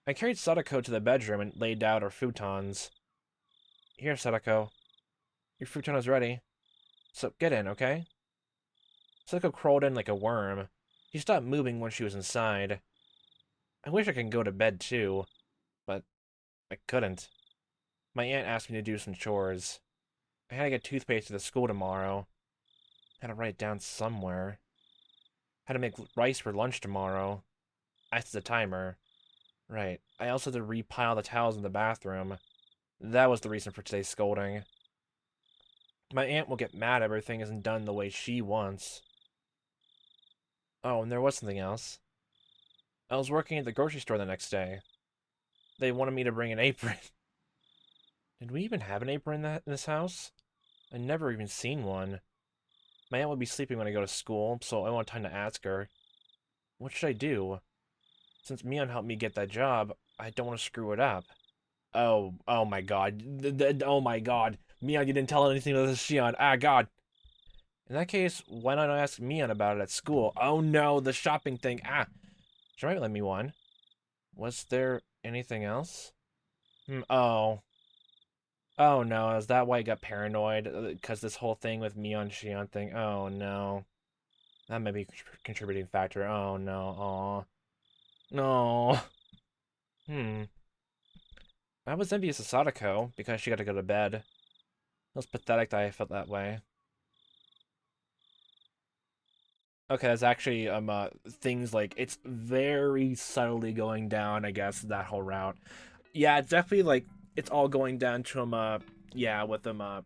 I carried Sadako to the bedroom and laid down her futons. Here, Sadako. Your futon is ready. So, get in, okay? Sadako crawled in like a worm. She stopped moving when she was inside. I wish I could go to bed, too. But I couldn't. My aunt asked me to do some chores. I had to get toothpaste to the school tomorrow. Had to write it down somewhere. Had to make rice for lunch tomorrow. I set the timer. Right. I also had to repile the towels in the bathroom. That was the reason for today's scolding. My aunt will get mad if everything isn't done the way she wants. Oh, and there was something else. I was working at the grocery store the next day. They wanted me to bring an apron. Did we even have an apron in this house? I never even seen one. My aunt would be sleeping when I go to school, so I want time to ask her. What should I do? Since Mion helped me get that job, I don't want to screw it up. Oh my god. Oh my god. Mion, you didn't tell anything about this Shion. Ah, god. In that case, why not ask Mion about it at school? Oh no, the shopping thing. Ah. She might let me one. Was there anything else? Oh. Oh no, is that why I got paranoid? Because this whole thing with Mion Shion thing. Oh no. That may be a contributing factor. Oh no. Aw. No. Hmm. I was envious of Sadako because she got to go to bed. It was pathetic that I felt that way. Okay, that's actually things like it's very subtly going down, I guess, that whole route. Yeah, it's definitely like it's all going down to yeah, with mm,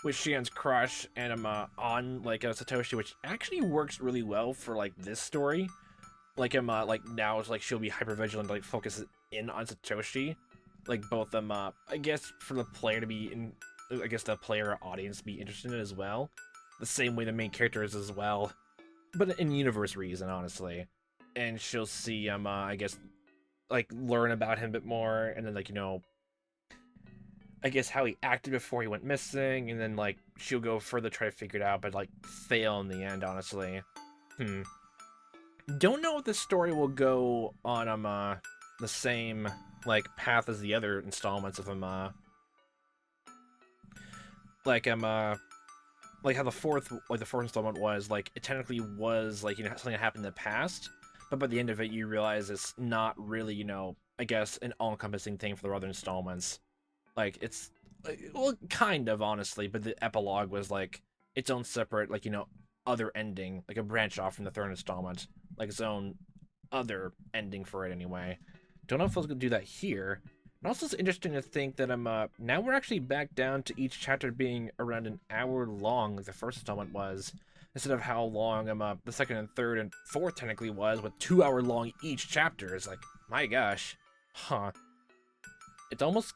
with Shion's crush and on like Satoshi, which actually works really well for like this story. Like now it's like she'll be hyper vigilant, like focus in on Satoshi, like both I guess for the player to be in, I guess the player audience be interested in it as well, the same way the main character is as well, but in universe reason honestly, and she'll see I guess like learn about him a bit more, and then like I guess how he acted before he went missing, and then like she'll go further try to figure it out, but like fail in the end honestly. Don't know if this story will go on the same like path as the other installments of like like how the fourth installment was like it technically was like something that happened in the past, but by the end of it you realize it's not really I guess an all-encompassing thing for the other installments. Like it's well kind of honestly, but the epilogue was like its own separate like other ending, like a branch off from the third installment, like its own other ending for it anyway. Don't know if I was gonna do that here. And also, it's interesting to think that now we're actually back down to each chapter being around an hour long, like the first installment was, instead of how long the second and third and fourth technically was, with 2 hour long each chapter. It's like, my gosh, huh? It's almost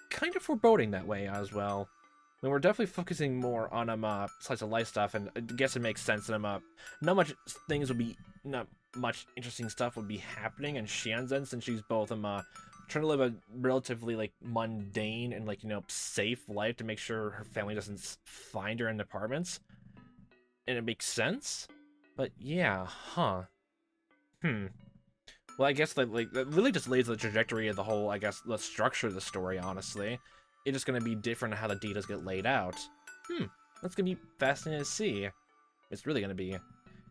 kind of foreboding that way as well. I mean, we're definitely focusing more on slice of life stuff, and I guess it makes sense that not much interesting stuff would be happening in Shion's end, since she's both trying to live a relatively like mundane and like safe life to make sure her family doesn't find her in apartments, and it makes sense. But yeah, huh? Well, I guess that really just lays the trajectory of the whole, I guess, the structure of the story, honestly. It's just going to be different how the details get laid out. That's going to be fascinating to see. It's really going to be.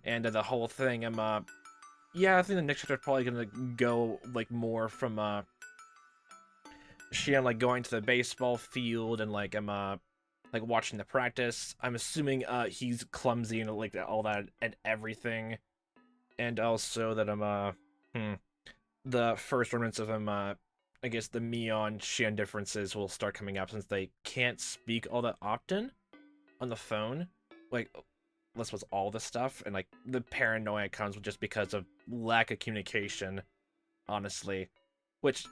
And the whole thing, yeah, I think the next chapter is probably going to go, like, more from, Shion, like, going to the baseball field and, like, like, watching the practice. I'm assuming, he's clumsy and, like, all that and everything. And also that the first remnants of him, I guess the Mion Shion differences will start coming up since they can't speak all that often on the phone. Like, this was all the stuff, and like the paranoia comes just because of lack of communication, honestly. Which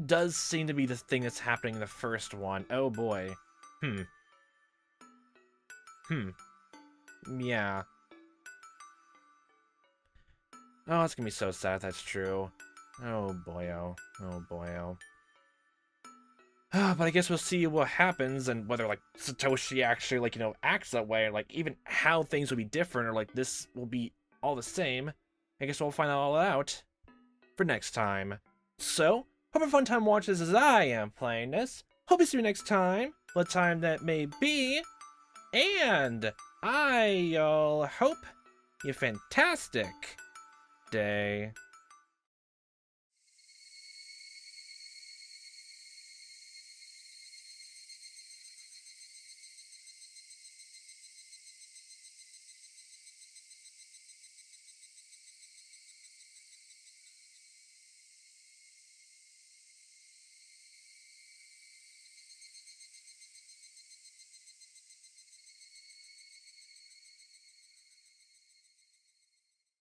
does seem to be the thing that's happening in the first one. Oh boy. Yeah. Oh, it's gonna be so sad if that's true. Oh boyo. Oh boyo. But I guess we'll see what happens and whether, like, Satoshi actually, like, acts that way, or, like, even how things will be different, or, like, this will be all the same. I guess we'll find all out for next time. So, hope a fun time watching this as I am playing this. Hope to see you next time, what time that may be. And I'll hope you a fantastic day.